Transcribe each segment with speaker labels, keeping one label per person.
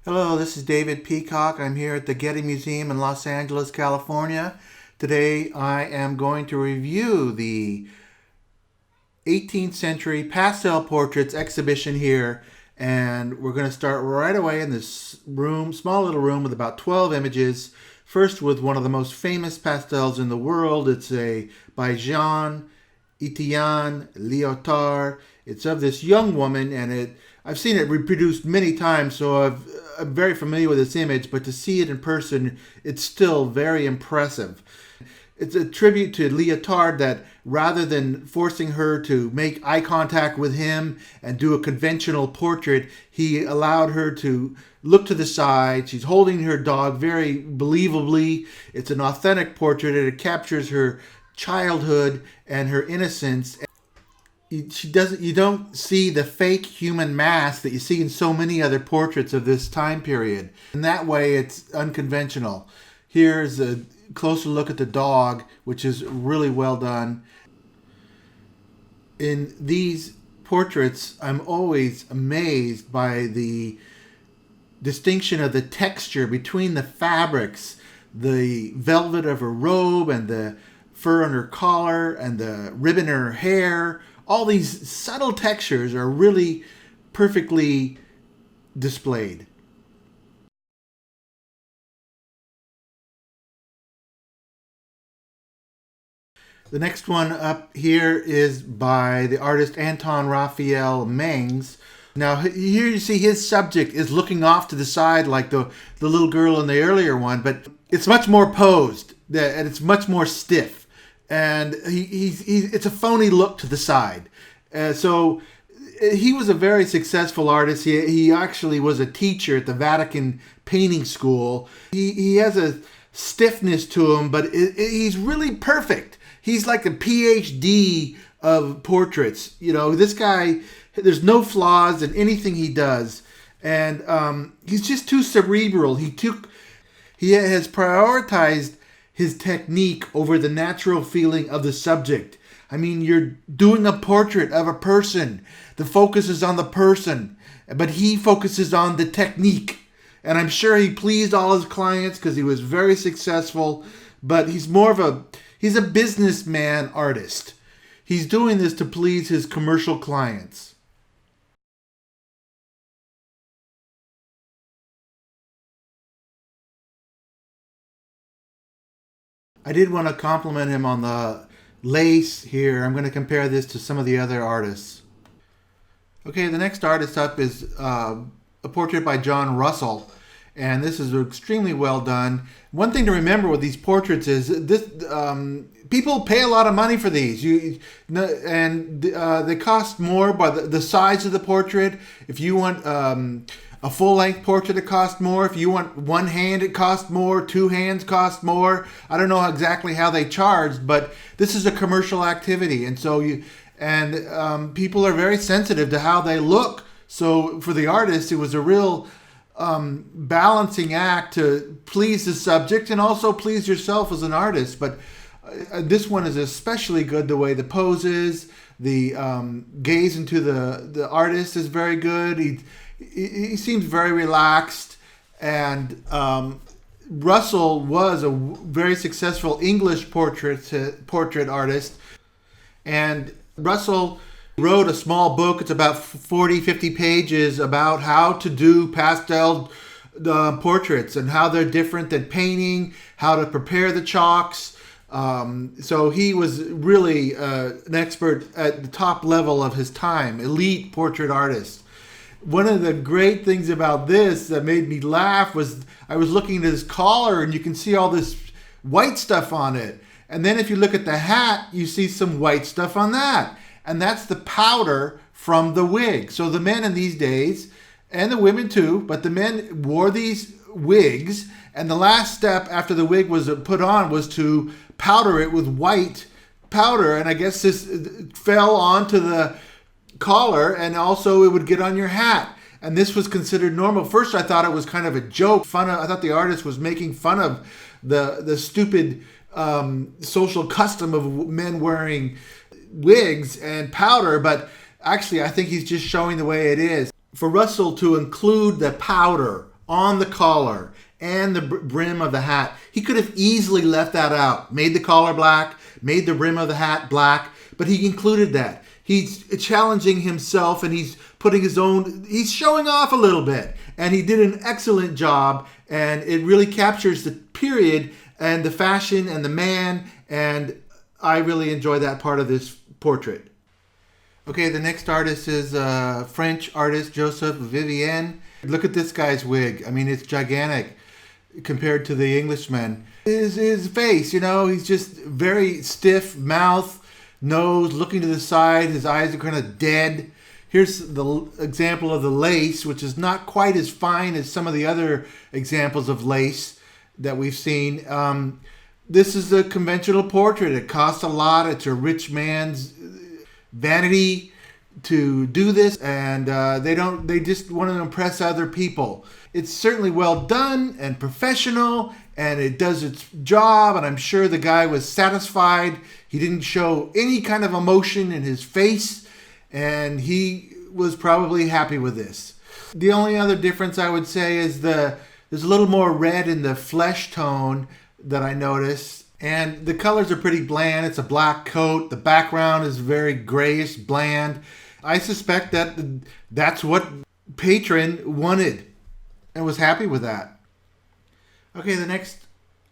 Speaker 1: Hello, this is David Peacock. I'm here at the Getty Museum in Los Angeles, California. Today I am going to review the 18th century pastel portraits exhibition here, and we're going to start right away in this room, small little room with about 12 images. First with one of the most famous pastels in the world. It's by Jean-Etienne Liotard. It's of this young woman, and I've seen it reproduced many times, so I'm very familiar with this image, but to see it in person, it's still very impressive. It's a tribute to Liotard that rather than forcing her to make eye contact with him and do a conventional portrait, he allowed her to look to the side. She's holding her dog very believably. It's an authentic portrait, and it captures her childhood and her innocence. You don't see the fake human mask that you see in so many other portraits of this time period. In that way, it's unconventional. Here's a closer look at the dog, which is really well done. In these portraits, I'm always amazed by the distinction of the texture between the fabrics, the velvet of her robe and the fur on her collar and the ribbon in her hair. All these subtle textures are really perfectly displayed. The next one up here is by the artist Anton Raphael Mengs. Now here you see his subject is looking off to the side like the little girl in the earlier one, but it's much more posed and it's much more stiff. And it's a phony look to the side. So he was a very successful artist. He actually was a teacher at the Vatican painting school. He has a stiffness to him, but he's really perfect. He's like a PhD of portraits. You know, this guy, there's no flaws in anything he does. And he's just too cerebral. He has prioritized his technique over the natural feeling of the subject. I mean, you're doing a portrait of a person. The focus is on the person, but he focuses on the technique. And I'm sure he pleased all his clients because he was very successful, but he's a businessman artist. He's doing this to please his commercial clients. I did want to compliment him on the lace here. I'm going to compare this to some of the other artists. Okay, the next artist up is a portrait by John Russell, and this is extremely well done. One thing to remember with these portraits is this: people pay a lot of money for these, they cost more by the size of the portrait. If you want a full-length portrait, it costs more. If you want one hand, it costs more. Two hands cost more. I don't know exactly how they charged, but this is a commercial activity, and so people are very sensitive to how they look. So for the artist, it was a real balancing act to please the subject and also please yourself as an artist. But this one is especially good. The way the pose is, the gaze into the artist is very good. He seems very relaxed, and Russell was a very successful English portrait artist, and Russell wrote a small book. It's about 40-50 pages about how to do pastel portraits and how they're different than painting, how to prepare the chalks. So he was really an expert at the top level of his time, elite portrait artist. One of the great things about this that made me laugh was I was looking at his collar, and you can see all this white stuff on it. And then if you look at the hat, you see some white stuff on that. And that's the powder from the wig. So the men in these days, and the women too, but the men wore these wigs, and the last step after the wig was put on was to powder it with white powder. And I guess this fell onto the collar, and also it would get on your hat, and this was considered normal. First I thought it was kind of a joke, I thought the artist was making fun of the stupid social custom of men wearing wigs and powder, but actually I think he's just showing the way it is. For Russell to include the powder on the collar and the brim of the hat. He could have easily left that out, made the collar black, made the brim of the hat black, but he included that. He's challenging himself, and he's putting his own, he's showing off a little bit. And he did an excellent job, and it really captures the period and the fashion and the man, and I really enjoy that part of this portrait. Okay, the next artist is French artist Joseph Vivien. Look at this guy's wig. I mean, it's gigantic compared to the Englishman. His face, you know, he's just very stiff mouth, nose looking to the side. His eyes are kind of dead. Here's the example of the lace, which is not quite as fine as some of the other examples of lace that we've seen. This is a conventional portrait. It costs a lot. It's a rich man's vanity to do this, and they just want to impress other people. It's certainly well done and professional, and it does its job, and I'm sure the guy was satisfied. He didn't show any kind of emotion in his face, and he was probably happy with this. The only other difference I would say is there's a little more red in the flesh tone that I noticed, and the colors are pretty bland. It's a black coat. The background is very grayish, bland. I suspect that that's what patron wanted and was happy with that. Okay, the next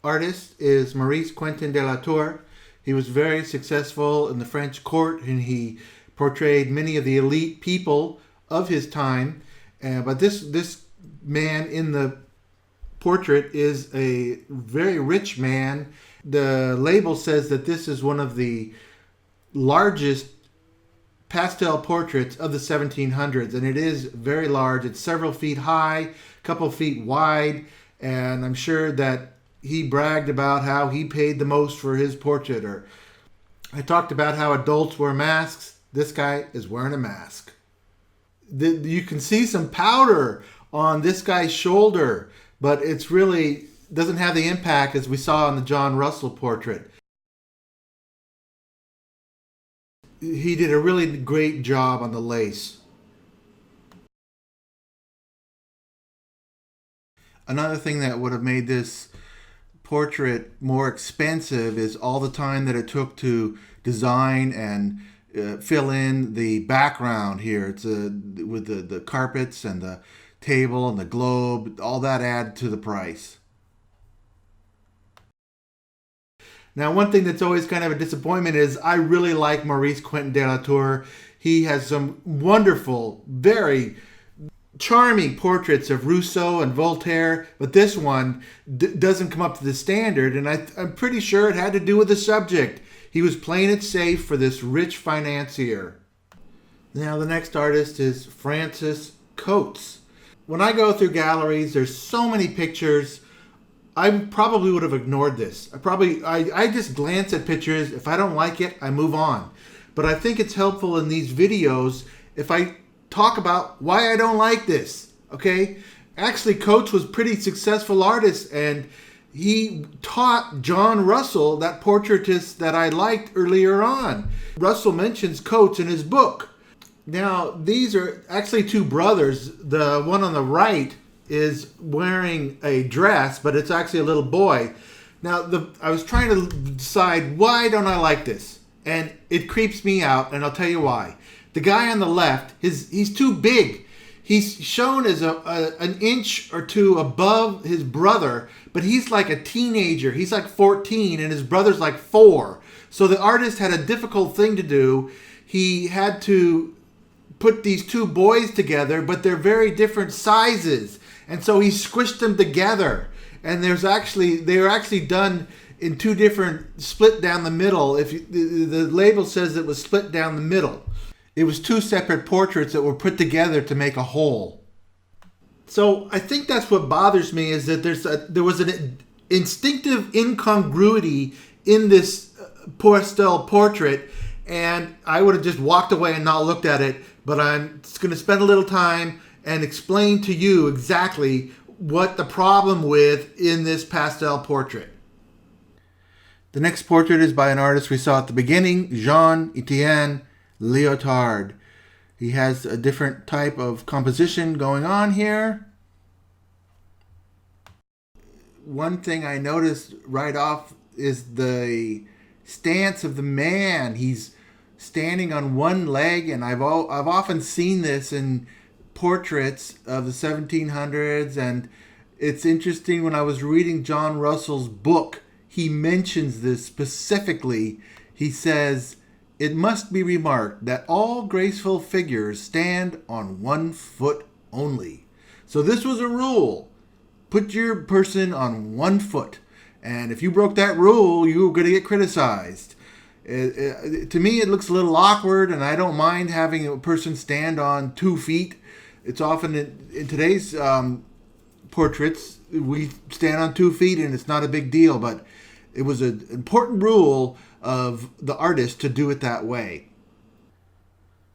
Speaker 1: artist is Maurice Quentin de la Tour. He was very successful in the French court, and he portrayed many of the elite people of his time. But this man in the portrait is a very rich man. The label says that this is one of the largest pastel portraits of the 1700s, and it is very large. It's several feet high, a couple feet wide, and I'm sure that he bragged about how he paid the most for his portrait. Or I talked about how adults wear masks. This guy is wearing a mask. You can see some powder on this guy's shoulder, but it's really doesn't have the impact as we saw in the John Russell portrait. He did a really great job on the lace. Another thing that would have made this portrait more expensive is all the time that it took to design and fill in the background here. It's with the carpets and the table and the globe, all that add to the price. Now, one thing that's always kind of a disappointment is I really like Maurice Quentin de la Tour. He has some wonderful, very charming portraits of Rousseau and Voltaire, but this one doesn't come up to the standard, and I'm pretty sure it had to do with the subject. He was playing it safe for this rich financier. Now, the next artist is Francis Cotes. When I go through galleries, there's so many pictures. I probably would have ignored this. I just glance at pictures. If I don't like it, I move on. But I think it's helpful in these videos if I talk about why I don't like this, okay? Actually, Cotes was a pretty successful artist, and he taught John Russell, that portraitist that I liked earlier on. Russell mentions Cotes in his book. Now, these are actually two brothers. The one on the right is wearing a dress, but it's actually a little boy. Now, I was trying to decide, why don't I like this? And it creeps me out, and I'll tell you why. The guy on the left, he's too big. He's shown as an inch or two above his brother, but he's like a teenager. He's like 14, and his brother's like 4. So the artist had a difficult thing to do. He had to put these two boys together, but they're very different sizes. And so he squished them together, and they're actually done in two different, split down the middle. The label says it was split down the middle. It was two separate portraits that were put together to make a whole. So I think that's what bothers me, is that there was an instinctive incongruity in this pastel portrait, and I would have just walked away and not looked at it. But I'm just going to spend a little time and explain to you exactly what the problem with in this pastel portrait. The next portrait is by an artist we saw at the beginning, Jean-Etienne Liotard. He has a different type of composition going on here. one thing I noticed right off is the stance of the man. He's standing on one leg, and I've often seen this in portraits of the 1700s, and it's interesting. When I was reading John Russell's book, he mentions this specifically. He says, "It must be remarked that all graceful figures stand on one foot only." So this was a rule. Put your person on one foot. And if you broke that rule, you were going to get criticized. To me, it looks a little awkward, and I don't mind having a person stand on 2 feet. It's often in today's portraits, we stand on 2 feet, and it's not a big deal. But it was an important rule of the artist to do it that way.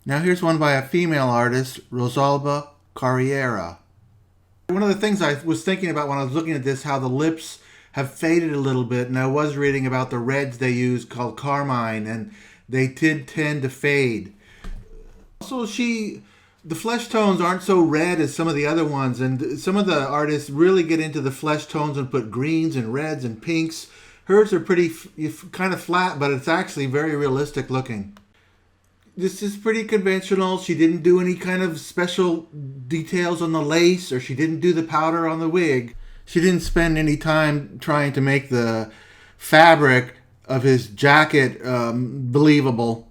Speaker 1: Now here's one by a female artist, Rosalba Carriera. One of the things I was thinking about when I was looking at this, how the lips have faded a little bit, and I was reading about the reds they use called carmine, and they did tend to fade. Also, the flesh tones aren't so red as some of the other ones, and some of the artists really get into the flesh tones and put greens and reds and pinks. Hers are pretty kind of flat, but it's actually very realistic looking. This is pretty conventional. She didn't do any kind of special details on the lace, or she didn't do the powder on the wig. She didn't spend any time trying to make the fabric of his jacket believable.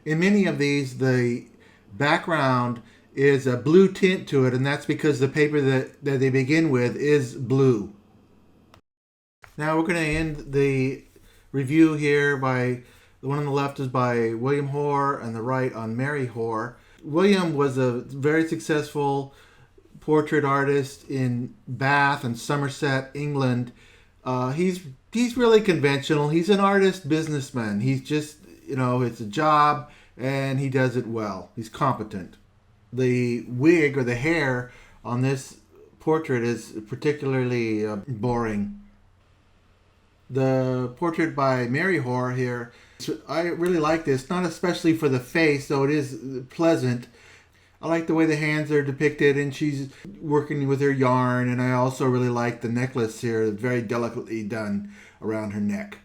Speaker 1: In many of these, the background is a blue tint to it, and that's because the paper that they begin with is blue. Now we're going to end the review here by, the one on the left is by William Hoare and the right on Mary Hoare. William was a very successful portrait artist in Bath and Somerset, England. He's really conventional. He's an artist businessman. He's just, it's a job, and he does it well. He's competent. The wig or the hair on this portrait is particularly boring. The portrait by Mary Hoare here, I really like this, not especially for the face, though it is pleasant. I like the way the hands are depicted, and she's working with her yarn, and I also really like the necklace here, very delicately done around her neck.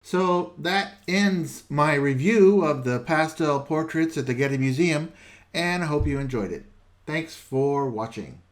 Speaker 1: So that ends my review of the pastel portraits at the Getty Museum, and I hope you enjoyed it. Thanks for watching.